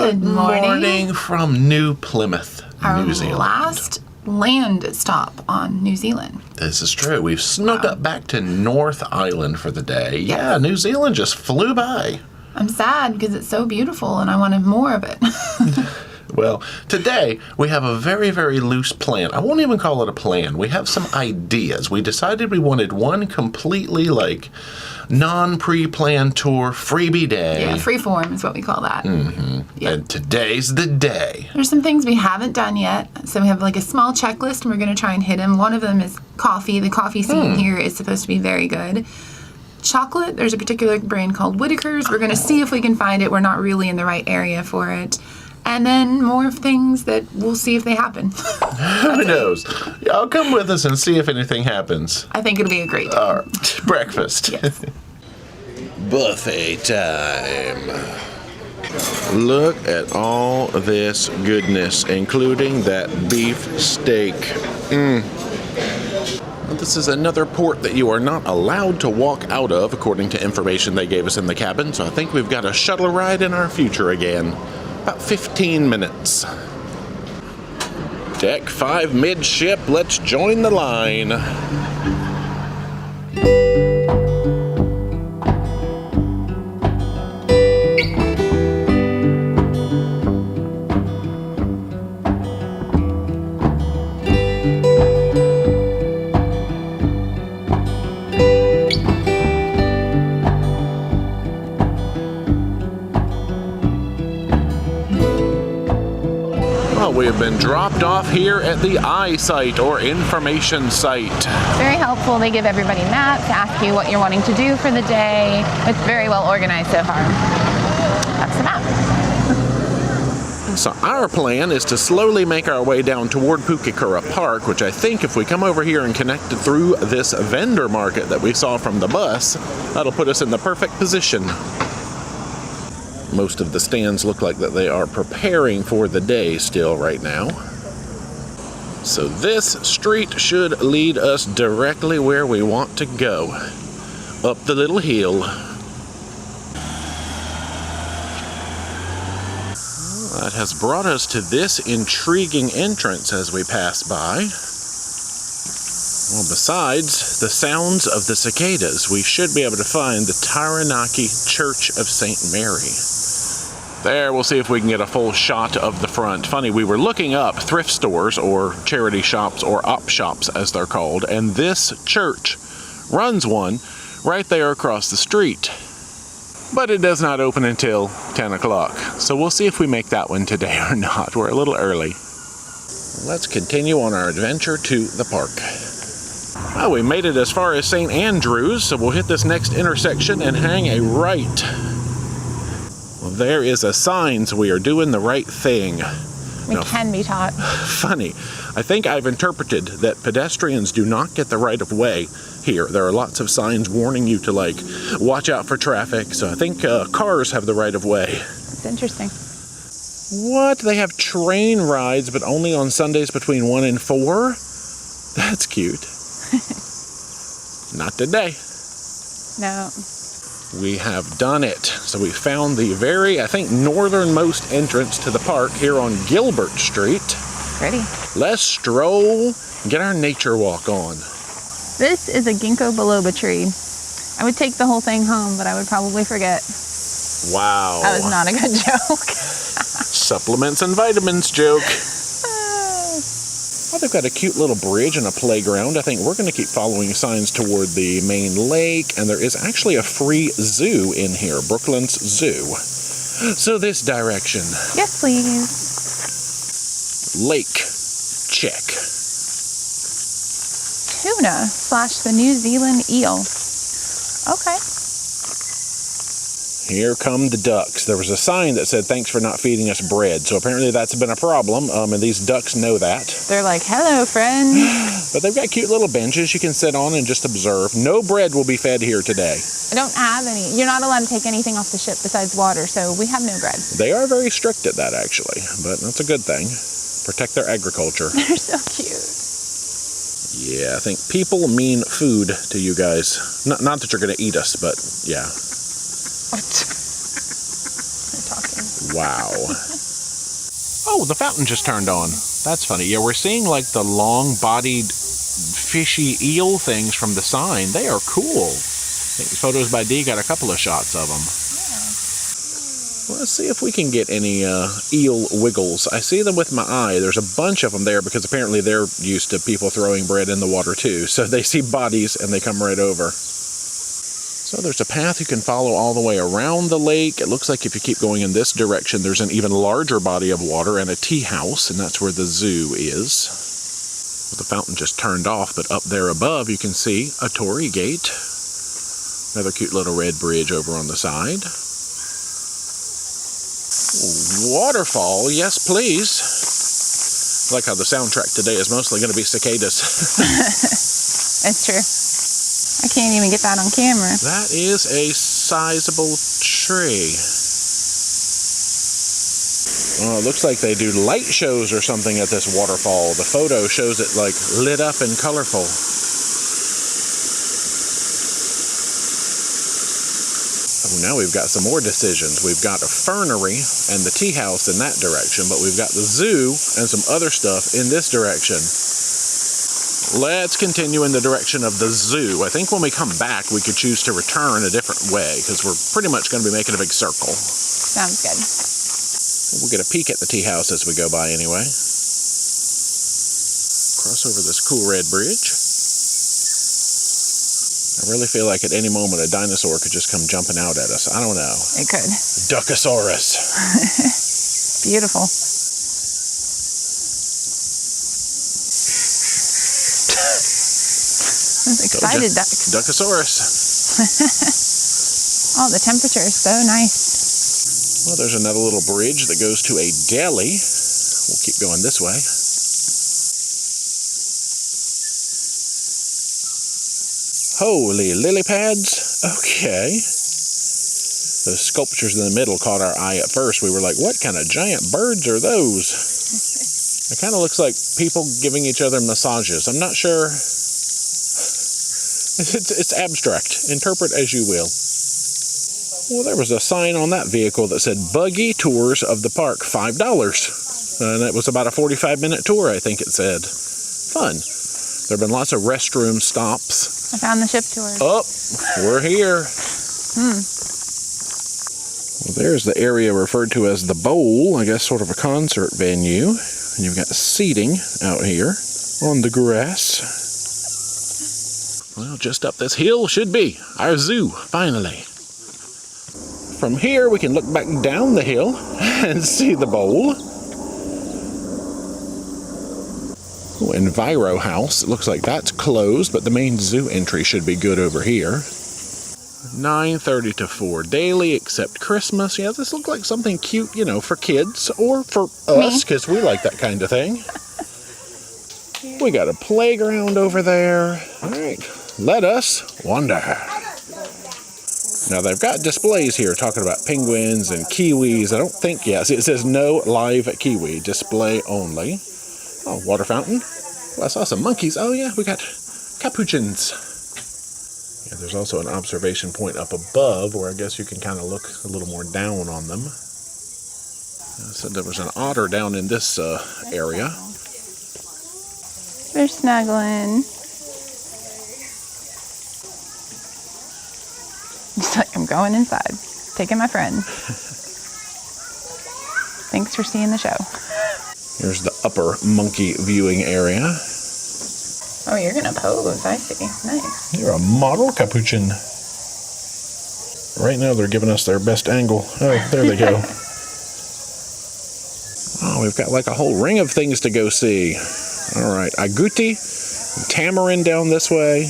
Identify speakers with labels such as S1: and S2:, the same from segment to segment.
S1: Good morning
S2: from New Plymouth, New Zealand.
S1: Our last land stop on New Zealand.
S2: This is true. We've snuck up back to North Island for the day. Yeah, New Zealand just flew by.
S1: I'm sad because it's so beautiful and I wanted more of it.
S2: Well, today we have a very, very loose plan. I won't even call it a plan. We have some ideas. We decided we wanted one completely non-pre-planned tour, freebie day.
S1: Yeah, free form is what we call that.
S2: Mm-hmm. Yep. And today's the day.
S1: There's some things we haven't done yet. So we have a small checklist and we're going to try and hit them. One of them is coffee. The coffee scene here is supposed to be very good. Chocolate, there's a particular brand called Whitaker's. We're going to see if we can find it. We're not really in the right area for it. And then more things that we'll see if they happen.
S2: Who knows? Y'all come with us and see if anything happens.
S1: I think it'll be a great day.
S2: All right. Breakfast.
S1: Yes.
S2: Buffet time. Look at all this goodness, including that beef steak. This is another port that you are not allowed to walk out of, according to information they gave us in the cabin. So I think we've got a shuttle ride in our future again. About 15 minutes. Deck 5 midship, let's join the line. We have been dropped off here at the I-site or information site.
S3: Very helpful. They give everybody maps, ask you what you're wanting to do for the day. It's very well organized so far. That's the map.
S2: So our plan is to slowly make our way down toward Pukekura Park, which I think if we come over here and connect it through this vendor market that we saw from the bus, that'll put us in the perfect position. Most of the stands look like that they are preparing for the day still right now. So this street should lead us directly where we want to go. Up the little hill. That has brought us to this intriguing entrance as we pass by. Well, besides the sounds of the cicadas, we should be able to find the Taranaki Church of St. Mary. There, we'll see if we can get a full shot of the front. Funny, we were looking up thrift stores or charity shops or op shops as they're called, and this church runs one right there across the street. But it does not open until 10 o'clock, so we'll see if we make that one today or not. We're a little early. Let's continue on our adventure to the park. Well, we made it as far as St. Andrews, so we'll hit this next intersection and hang a right. Well, there is a sign, so we are doing the right thing.
S3: We can be taught.
S2: Funny. I think I've interpreted that pedestrians do not get the right of way here. There are lots of signs warning you to, watch out for traffic, so I think cars have the right of way.
S3: It's interesting.
S2: What? They have train rides, but only on Sundays between 1 and 4? That's cute. Not today.
S3: No.
S2: We have done it. So we found the very, I think, northernmost entrance to the park here on Gilbert Street.
S3: Pretty.
S2: Let's stroll and get our nature walk on.
S3: This is a ginkgo biloba tree. I would take the whole thing home, but I would probably forget.
S2: Wow.
S3: That was not a good joke.
S2: Supplements and vitamins joke. Oh, they've got a cute little bridge and a playground. I think we're going to keep following signs toward the main lake, and there is actually a free zoo in here, Brooklands Zoo. So this direction.
S3: Yes, please.
S2: Lake. Check.
S3: Tuna / the New Zealand eel. Okay.
S2: Here come the ducks. There was a sign that said, "Thanks for not feeding us bread." So apparently that's been a problem, and these ducks know that.
S3: They're like, "Hello, friend."
S2: But they've got cute little benches you can sit on and just observe. No bread will be fed here today.
S3: I don't have any. You're not allowed to take anything off the ship besides water, so we have no bread.
S2: They are very strict at that, actually, but that's a good thing. Protect their agriculture.
S3: They're so cute.
S2: Yeah, I think people mean food to you guys. Not that you're going to eat us, but yeah.
S3: What? You're talking.
S2: Wow. Oh, the fountain just turned on. That's funny. Yeah, we're seeing like the long-bodied fishy eel things from the sign. They are cool. I think Photos by Dee got a couple of shots of them. Well, let's see if we can get any eel wiggles. I see them with my eye. There's a bunch of them there because apparently they're used to people throwing bread in the water too. So they see bodies and they come right over. So there's a path you can follow all the way around the lake. It looks like if you keep going in this direction, there's an even larger body of water and a tea house, and that's where the zoo is. Well, the fountain just turned off, but up there above you can see a torii gate. Another cute little red bridge over on the side. Waterfall, yes please. I like how the soundtrack today is mostly going to be cicadas.
S3: It's true. I can't even get that on camera.
S2: That is a sizable tree. Oh, it looks like they do light shows or something at this waterfall. The photo shows it like lit up and colorful. Oh, now we've got some more decisions. We've got a fernery and the tea house in that direction, but we've got the zoo and some other stuff in this direction. Let's continue in the direction of the zoo. I think when we come back, we could choose to return a different way because we're pretty much going to be making a big circle.
S3: Sounds good.
S2: We'll get a peek at the tea house as we go by anyway. Cross over this cool red bridge. I really feel like at any moment a dinosaur could just come jumping out at us. I don't know.
S3: It could.
S2: Duckosaurus.
S3: Beautiful. Those excited ducks.
S2: Duckosaurus.
S3: Oh, the temperature is so nice.
S2: Well, there's another little bridge that goes to a deli. We'll keep going this way. Holy lily pads. Okay. Those sculptures in the middle caught our eye at first. We were like, what kind of giant birds are those? It kind of looks like people giving each other massages. I'm not sure. It's abstract. Interpret as you will. Well, there was a sign on that vehicle that said buggy tours of the park, $5. And it was about a 45-minute tour, I think it said. Fun. There have been lots of restroom stops.
S3: I found the ship tour.
S2: Oh, we're here. Well, there's the area referred to as the bowl, I guess sort of a concert venue. And you've got seating out here on the grass. Well, just up this hill should be our zoo, finally. From here, we can look back down the hill and see the bowl. Oh, Enviro House. It looks like that's closed, but the main zoo entry should be good over here. 9:30 to 4 daily, except Christmas. Yeah, this looks like something cute, you know, for kids or for us, because we like that kind of thing. We got a playground over there. All right, let us wander. Now, they've got displays here talking about penguins and kiwis. I don't think, yes, it says no live kiwi, display only. Oh, water fountain. Well, I saw some monkeys. Oh, yeah, we got capuchins. Yeah, there's also an observation point up above where I guess you can kind of look a little more down on them. I said there was an otter down in this area.
S3: They're snuggling. Just like, I'm going inside. Taking my friend. Thanks for seeing the show.
S2: Here's the upper monkey viewing area.
S3: Oh, you're going to pose. I see. Nice.
S2: You're a model capuchin. Right now they're giving us their best angle. Oh, there they go. Oh, we've got like a whole ring of things to go see. All right, agouti, tamarind down this way.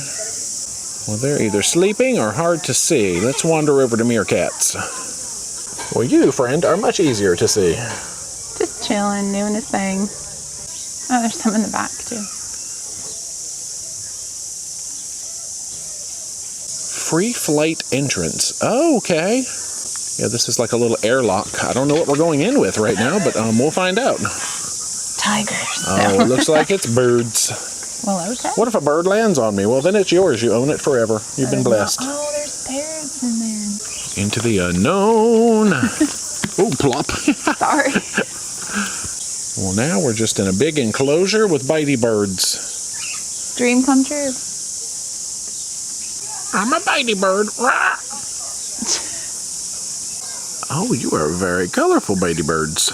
S2: Well, they're either sleeping or hard to see. Let's wander over to meerkats. Well, you, friend, are much easier to see.
S3: Just chilling, doing his thing. Oh, there's some in the back, too.
S2: Free flight entrance. Oh, okay. Yeah, this is like a little airlock. I don't know what we're going in with right now, but we'll find out.
S3: Tigers.
S2: Oh, it looks like it's birds.
S3: Well, okay.
S2: What if a bird lands on me? Well, then it's yours. You own it forever. You've been blessed.
S3: Oh, there's parrots in there.
S2: Into the unknown. Oh, plop.
S3: Sorry.
S2: Well, now we're just in a big enclosure with bitey birds.
S3: Dream come true.
S2: I'm a bitey bird. Rah! Oh, you are very colorful bitey birds.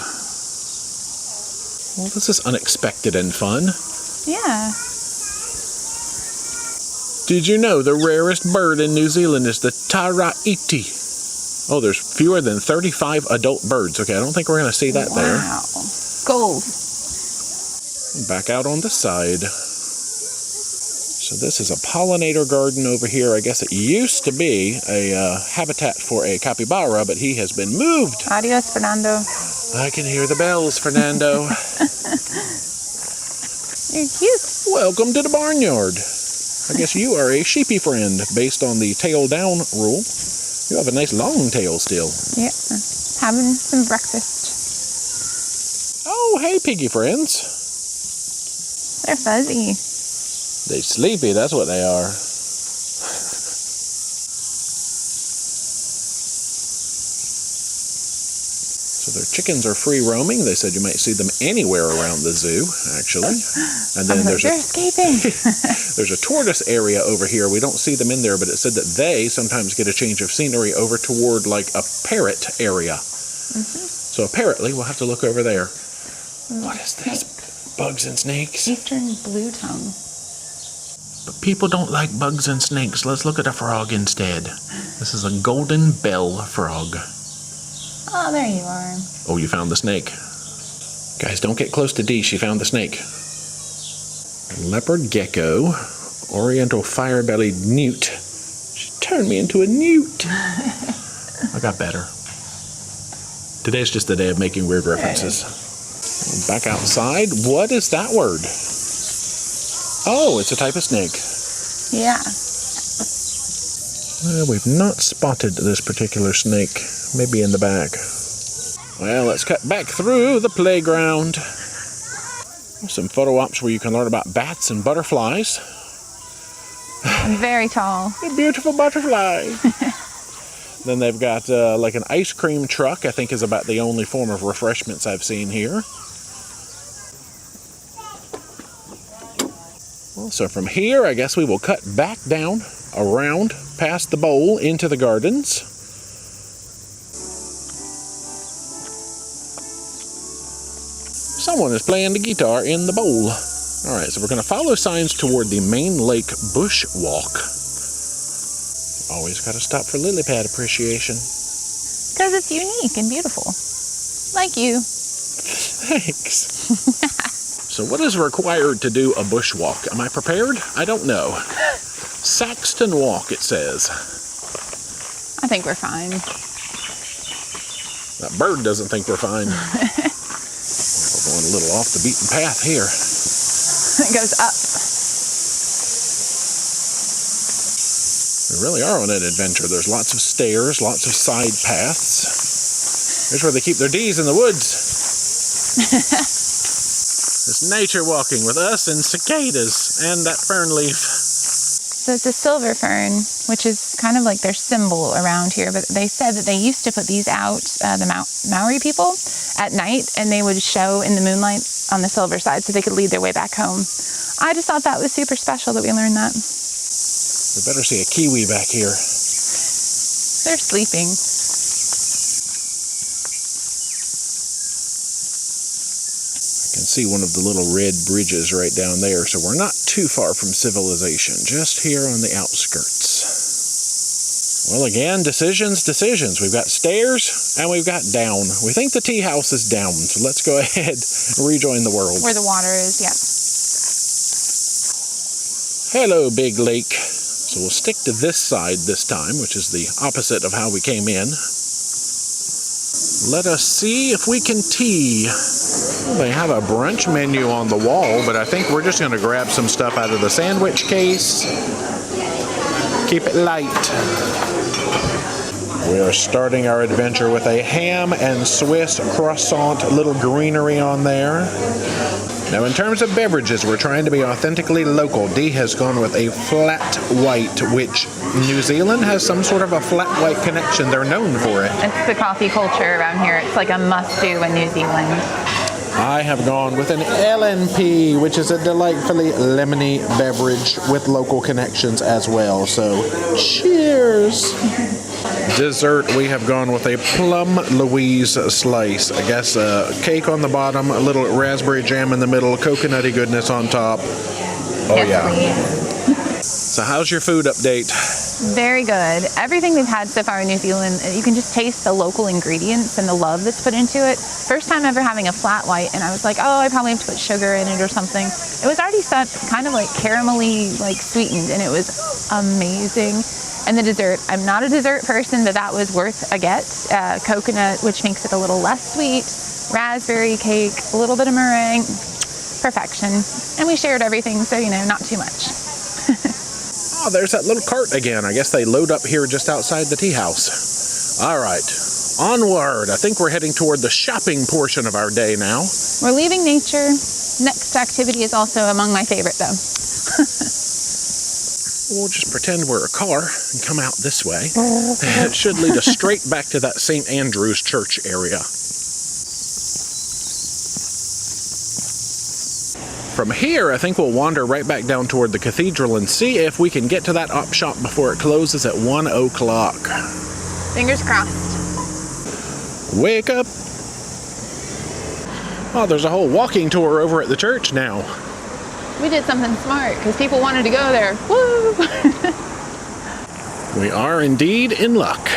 S2: Well, this is unexpected and fun.
S3: Yeah.
S2: Did you know the rarest bird in New Zealand is the Taraiti? Oh, there's fewer than 35 adult birds. Okay, I don't think we're going to see that there.
S3: Wow. Gold.
S2: Back out on the side. So this is a pollinator garden over here. I guess it used to be a habitat for a capybara, but he has been moved.
S3: Adios, Fernando.
S2: I can hear the bells, Fernando.
S3: You're cute.
S2: Welcome to the barnyard. I guess you are a sheepy friend, based on the tail down rule. You have a nice long tail still.
S3: Yeah. Having some breakfast.
S2: Oh, hey, piggy friends.
S3: They're fuzzy.
S2: They sleepy, that's what they are. So their chickens are free roaming. They said you might see them anywhere around the zoo, actually. And then
S3: they're escaping.
S2: There's a tortoise area over here. We don't see them in there, but it said that they sometimes get a change of scenery over toward like a parrot area. So apparently we'll have to look over there. What is this? Bugs and snakes?
S3: Eastern blue tongue.
S2: But people don't like bugs and snakes. Let's look at a frog instead. This is a golden bell frog.
S3: Oh, there you are.
S2: Oh, you found the snake. Guys, don't get close to Dee. She found the snake. Leopard gecko. Oriental fire-bellied newt. She turned me into a newt. I got better. Today's just the day of making weird references. Back outside. What is that word? Oh, it's a type of snake.
S3: Yeah.
S2: Well, we've not spotted this particular snake. Maybe in the back. Well, let's cut back through the playground. Some photo ops where you can learn about bats and butterflies.
S3: I'm very tall.
S2: A beautiful butterfly. Then they've got like an ice cream truck, I think is about the only form of refreshments I've seen here. Well, so from here, I guess we will cut back down, around, past the bowl, into the gardens. Someone is playing the guitar in the bowl. All right, so we're going to follow signs toward the main lake bush walk. Always got to stop for lily pad appreciation.
S3: Because it's unique and beautiful. Like you.
S2: Thanks. So what is required to do a bush walk? Am I prepared? I don't know. Saxton Walk, it says.
S3: I think we're fine.
S2: That bird doesn't think we're fine. We're going a little off the beaten path here.
S3: It goes up.
S2: We really are on an adventure. There's lots of stairs, lots of side paths. Here's where they keep their D's in the woods. It's nature walking with us and cicadas and that fern leaf.
S3: So it's a silver fern, which is kind of like their symbol around here. But they said that they used to put these out, the Maori people, at night, and they would show in the moonlight on the silver side so they could lead their way back home. I just thought that was super special that we learned that.
S2: We better see a kiwi back here.
S3: They're sleeping.
S2: I can see one of the little red bridges right down there, so we're not too far from civilization, just here on the outskirts. Well, again, decisions. We've got stairs and we've got down. We think the tea house is down, so let's go ahead and rejoin the world.
S3: Where the water is, yeah.
S2: Hello, big lake. So we'll stick to this side this time, which is the opposite of how we came in. Let us see if we can tea. Well, they have a brunch menu on the wall, but I think we're just going to grab some stuff out of the sandwich case. Keep it light. We are starting our adventure with a ham and Swiss croissant, little greenery on there. Now, in terms of beverages, we're trying to be authentically local. Dee has gone with a flat white, which New Zealand has some sort of a flat white connection. They're known for it.
S3: It's the coffee culture around here. It's like a must-do in New Zealand.
S2: I have gone with an LNP, which is a delightfully lemony beverage with local connections as well. So, cheers! Dessert, we have gone with a Plum Louise slice. I guess a cake on the bottom, a little raspberry jam in the middle, coconutty goodness on top. Oh,
S3: yes,
S2: yeah.
S3: Please.
S2: So how's your food update?
S3: Very good. Everything we've had so far in New Zealand, you can just taste the local ingredients and the love that's put into it. First time ever having a flat white, and I was like, oh, I probably have to put sugar in it or something. It was already set kind of like caramelly, like sweetened, and it was amazing. And the dessert, I'm not a dessert person, but that was worth a get. Coconut, which makes it a little less sweet, raspberry cake, a little bit of meringue, perfection. And we shared everything, so, you know, not too much.
S2: Oh, there's that little cart again. I guess they load up here just outside the tea house. All right, onward. I think we're heading toward the shopping portion of our day now.
S3: We're leaving nature. Next activity is also among my favorite, though.
S2: We'll just pretend we're a car and come out this way. It should lead us straight back to that St. Andrew's Church area. From here, I think we'll wander right back down toward the cathedral and see if we can get to that op shop before it closes at 1 o'clock.
S3: Fingers crossed.
S2: Wake up! Oh, there's a whole walking tour over at the church now.
S3: We did something smart because people wanted to go there. Woo!
S2: We are indeed in luck.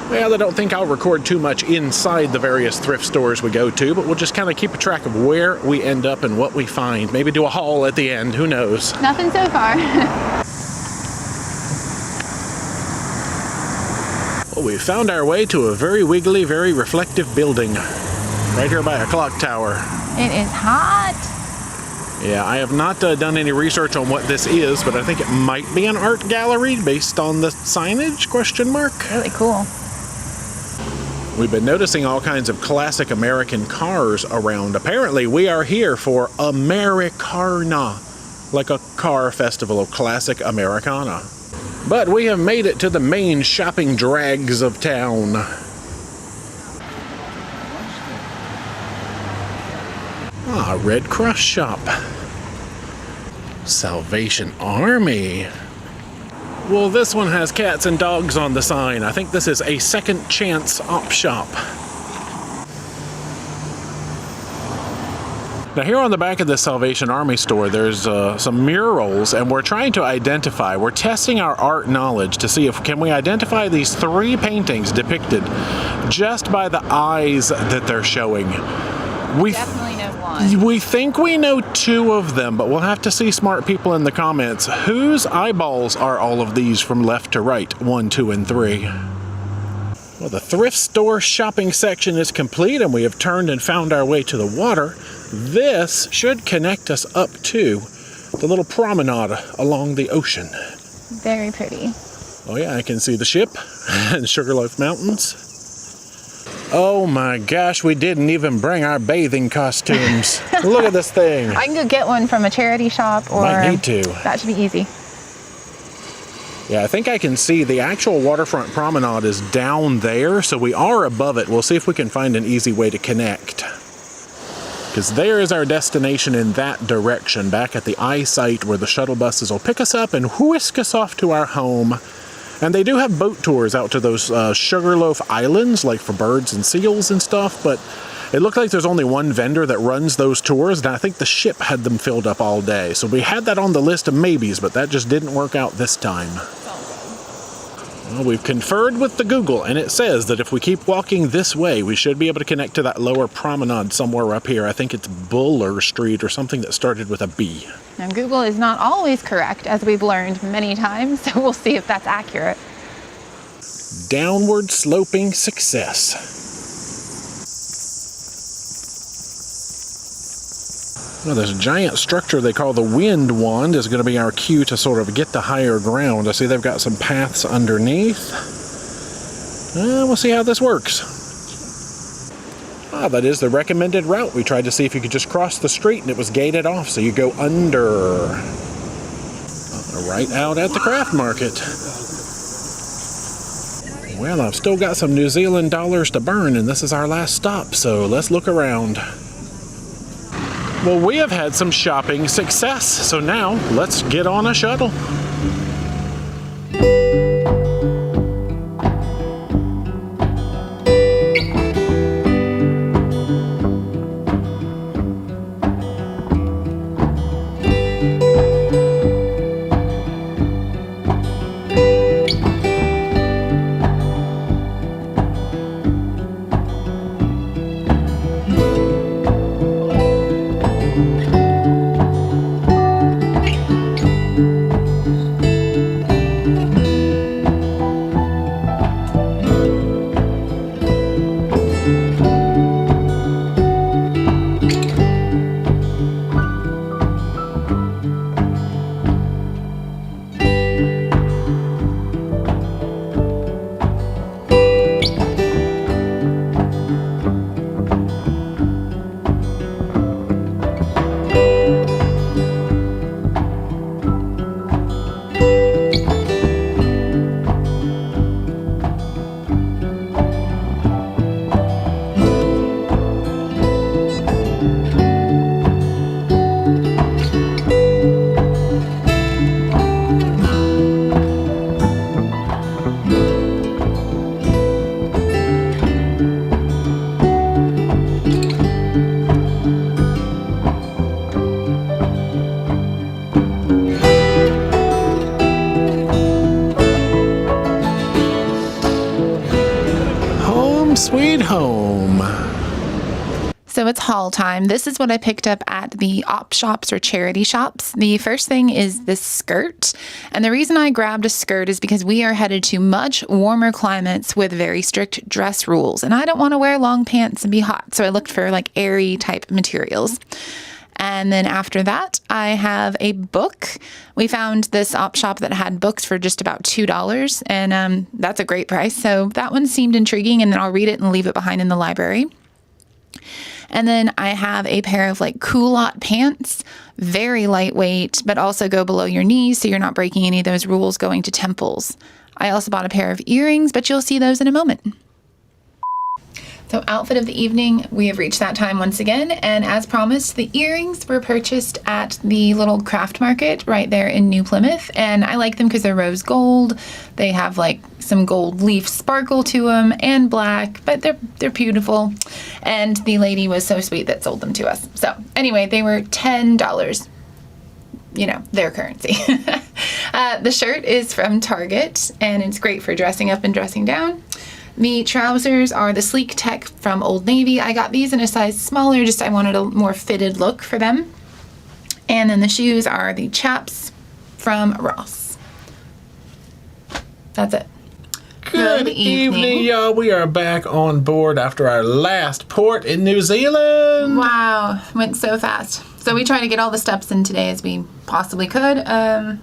S2: Well, I don't think I'll record too much inside the various thrift stores we go to, but we'll just kind of keep a track of where we end up and what we find. Maybe do a haul at the end, who knows?
S3: Nothing so far.
S2: Well, we found our way to a very wiggly, very reflective building. Right here by a clock tower.
S3: It is hot.
S2: Yeah, I have not done any research on what this is, but I think it might be an art gallery based on the signage, question mark.
S3: Really cool.
S2: We've been noticing all kinds of classic American cars around. Apparently, we are here for Americana, like a car festival of classic Americana. But we have made it to the main shopping drags of town. Ah, Red Cross shop. Salvation Army. Well, this one has cats and dogs on the sign. I think this is a second chance op shop. Now here on the back of the Salvation Army store, there's some murals, and we're trying to identify, we're testing our art knowledge to see if can we identify these 3 paintings depicted just by the eyes that they're showing. We
S3: definitely know one.
S2: We think we know 2 of them, but we'll have to see smart people in the comments. Whose eyeballs are all of these from left to right? 1, 2, and 3. Well, the thrift store shopping section is complete, and we have turned and found our way to the water. This should connect us up to the little promenade along the ocean.
S3: Very pretty.
S2: Oh yeah, I can see the ship and Sugarloaf Mountains. Oh my gosh, we didn't even bring our bathing costumes. Look at this thing.
S3: I can go get one from a charity shop, or
S2: might need to.
S3: That should be easy.
S2: Yeah, I think I can see the actual waterfront promenade is down there, so we are above it. We'll see if we can find an easy way to connect. Because there is our destination in that direction, back at the eyesight where the shuttle buses will pick us up and whisk us off to our home. And they do have boat tours out to those Sugarloaf Islands, like for birds and seals and stuff, but it looked like there's only one vendor that runs those tours, and I think the ship had them filled up all day. So we had that on the list of maybes, but that just didn't work out this time. Well, we've conferred with the Google, and it says that if we keep walking this way, we should be able to connect to that lower promenade somewhere up here. I think it's Buller Street or something that started with a B.
S3: Now, Google is not always correct, as we've learned many times, so we'll see if that's accurate.
S2: Downward sloping success. Well, this giant structure they call the Wind Wand is going to be our cue to sort of get to higher ground. I see they've got some paths underneath. We'll see how this works. Ah, that is the recommended route. We tried to see if you could just cross the street and it was gated off, so you go under. Right out at the craft market. Well, I've still got some New Zealand dollars to burn, and this is our last stop, so let's look around. Well, we have had some shopping success, so now let's get on a shuttle. Sweet home.
S3: So it's haul time. This is what I picked up at the op shops or charity shops. The first thing is this skirt. And the reason I grabbed a skirt is because we are headed to much warmer climates with very strict dress rules. And I don't want to wear long pants and be hot. So I looked for like airy type materials. And then after that, I have a book. We found this op shop that had books for just about $2, and that's a great price. So that one seemed intriguing, and then I'll read it and leave it behind in the library. And then I have a pair of like culotte pants, very lightweight, but also go below your knees, so you're not breaking any of those rules going to temples. I also bought a pair of earrings, but you'll see those in a moment. So outfit of the evening, we have reached that time once again, and as promised, the earrings were purchased at the little craft market right there in New Plymouth, and I like them because they're rose gold. They have like some gold leaf sparkle to them and black, but they're beautiful, and the lady was so sweet that sold them to us. So anyway, they were $10. You know, their currency. The shirt is from Target, and it's great for dressing up and dressing down. The trousers are the Sleek Tech from Old Navy. I got these in a size smaller, just I wanted a more fitted look for them. And then the shoes are the chaps from Ross. That's it.
S2: Good evening, y'all. We are back on board after our last port in New Zealand.
S3: Wow, went so fast. So we tried to get all the steps in today as we possibly could,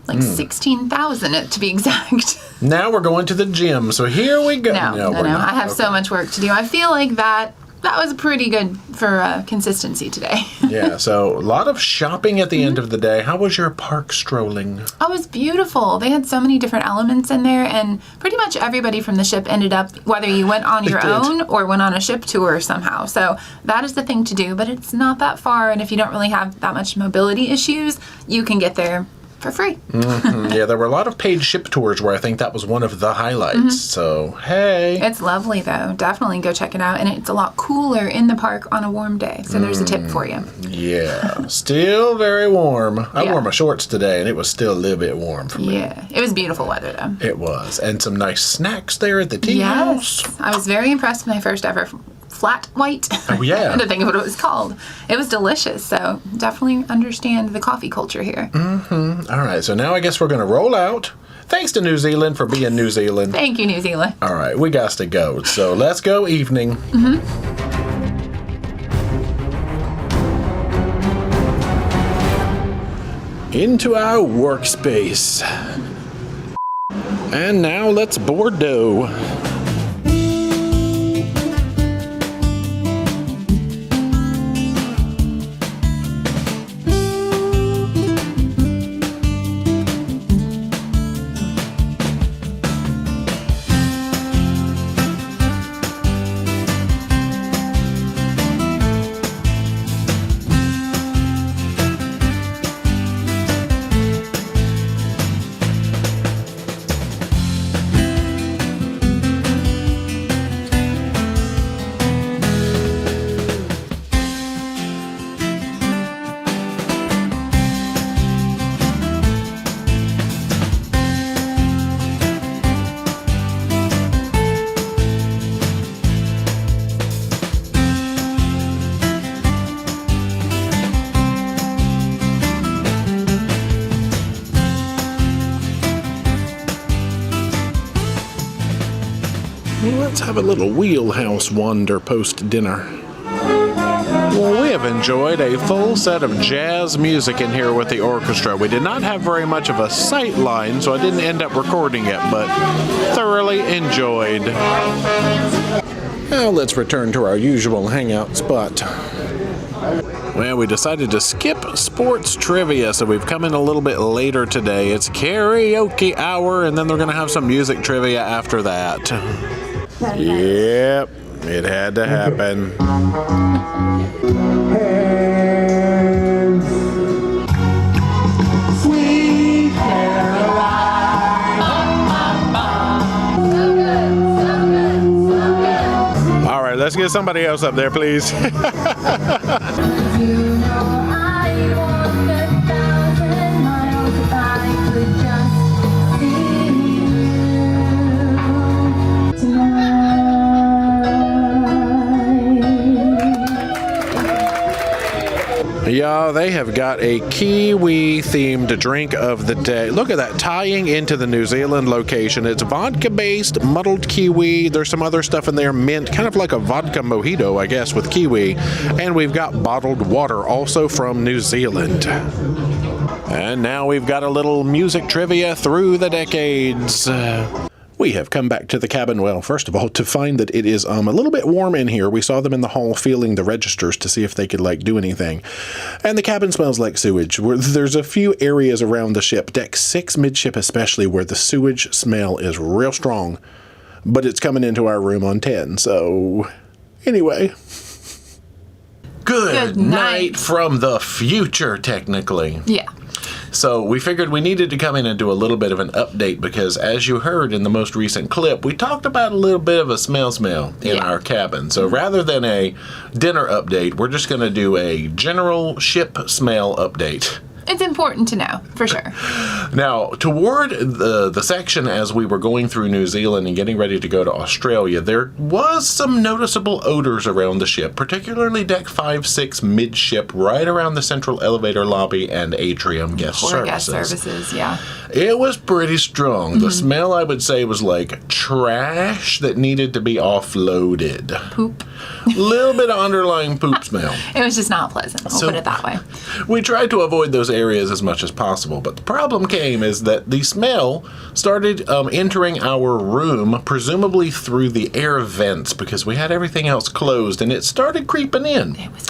S3: 16,000 to be exact.
S2: Now we're going to the gym, so here we go.
S3: No. I have so much work to do. I feel like that was pretty good for consistency today.
S2: Yeah, so a lot of shopping at the end of the day. How was your park strolling?
S3: Oh, it was beautiful. They had so many different elements in there, and pretty much everybody from the ship ended up, whether you went on your own or went on a ship tour somehow. So that is the thing to do, but it's not that far, and if you don't really have that much mobility issues, you can get there for free.
S2: Yeah, there were a lot of paid ship tours where I think that was one of the highlights. So, hey.
S3: It's lovely, though. Definitely go check it out. And it's a lot cooler in the park on a warm day. So there's a tip for you.
S2: Yeah. Still very warm. I wore my shorts today, and it was still a little bit warm for me.
S3: Yeah. It was beautiful weather, though.
S2: It was. And some nice snacks there at the tea house.
S3: I was very impressed with my first ever flat white.
S2: Oh, yeah.
S3: I had to think of what it was called. It was delicious, so definitely understand the coffee culture here.
S2: All right, so now I guess we're going to roll out. Thanks to New Zealand for being New Zealand.
S3: Thank you, New Zealand.
S2: All right, we got to go. So let's go evening. Into our workspace. And now let's Bordeaux. let's have a little wheelhouse wander post-dinner. Well, we have enjoyed a full set of jazz music in here with the orchestra. We did not have very much of a sight line, so I didn't end up recording it, but thoroughly enjoyed. Now let's return to our usual hangout spot. Well, we decided to skip sports trivia, so we've come in a little bit later today. It's karaoke hour, and then they're going to have some music trivia after that. Yep, it had to happen.
S4: Sweet Caroline.
S2: All right, let's get somebody else up there, please.
S4: You know I walk 1,000 miles if I could just see you tonight.
S2: Yeah, they have got a Kiwi-themed drink of the day. Look at that, tying into the New Zealand location. It's vodka-based, muddled kiwi. There's some other stuff in there, mint, kind of like a vodka mojito, I guess, with kiwi. And we've got bottled water, also from New Zealand. And now we've got a little music trivia through the decades. We have come back to the cabin, well, first of all, to find that it is a little bit warm in here. We saw them in the hall feeling the registers to see if they could, do anything. And the cabin smells like sewage. There's a few areas around the ship, deck 6 midship especially, where the sewage smell is real strong. But it's coming into our room on 10, so anyway. Good night from the future, technically.
S1: Yeah.
S2: So we figured we needed to come in and do a little bit of an update because, as you heard in the most recent clip, we talked about a little bit of a smell in our cabin. So rather than a dinner update, we're just going to do a general ship smell update.
S1: It's important to know, for sure.
S2: Now, toward the section as we were going through New Zealand and getting ready to go to Australia, there was some noticeable odors around the ship, particularly deck 5-6 midship, right around the central elevator lobby and atrium guest services.
S1: Yeah.
S2: It was pretty strong. The smell, I would say, was like trash that needed to be offloaded.
S1: Poop.
S2: Little bit of underlying poop smell.
S1: It was just not pleasant. We'll put it that way.
S2: We tried to avoid those areas as much as possible, but the problem came is that the smell started entering our room, presumably through the air vents, because we had everything else closed, and it started creeping in.
S1: It was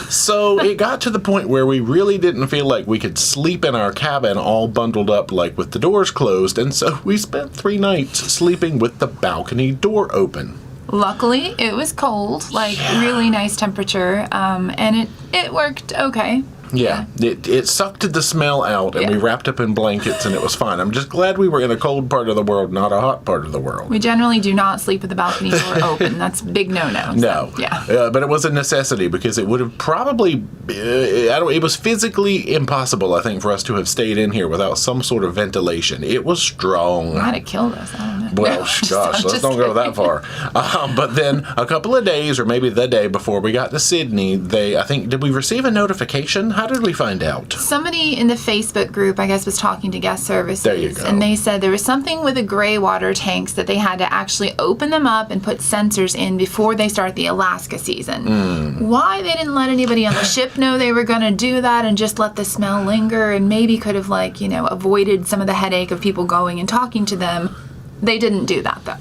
S2: So it got to the point where we really didn't feel like we could sleep in our cabin all bundled up with the doors closed, and so we spent 3 nights sleeping with the balcony door open.
S1: Luckily, it was cold, really nice temperature, and it worked okay.
S2: Yeah, it sucked the smell out, and we wrapped up in blankets, and it was fine. I'm just glad we were in a cold part of the world, not a hot part of the world.
S1: We generally do not sleep with the balcony door open. That's a big no-no.
S2: No.
S1: Yeah.
S2: But it was a necessity because it would have probably, it was physically impossible, I think, for us to have stayed in here without some sort of ventilation. It was strong.
S1: Might have killed us. I don't know.
S2: Well, gosh, let's don't go that far. But then a couple of days, or maybe the day before we got to Sydney, did we receive a notification? How did we find out?
S1: Somebody in the Facebook group, I guess, was talking to guest services.
S2: There you go.
S1: And they said there was something with the gray water tanks that they had to actually open them up and put sensors in before they start the Alaska season. Why they didn't let anybody on the ship know they were going to do that and just let the smell linger and maybe could have, avoided some of the headache of people going and talking to them. They didn't do that, though.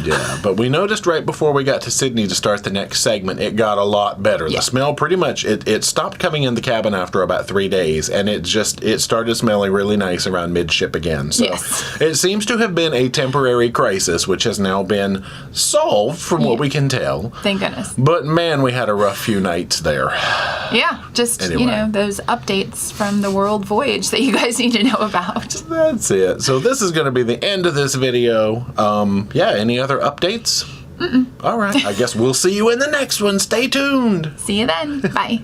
S2: Yeah, but we noticed right before we got to Sydney to start the next segment, it got a lot better. Yeah. The smell pretty much, it stopped coming in the cabin after about 3 days, and it started smelling really nice around midship again. So it seems to have been a temporary crisis, which has now been solved from what we can tell.
S1: Thank goodness.
S2: But man, we had a rough few nights there.
S1: Yeah, just, those updates from the world voyage that you guys need to know about.
S2: That's it. So this is going to be the end of this video. Any other updates?
S1: Mm-mm.
S2: All right. I guess we'll see you in the next one. Stay tuned.
S1: See you then. Bye.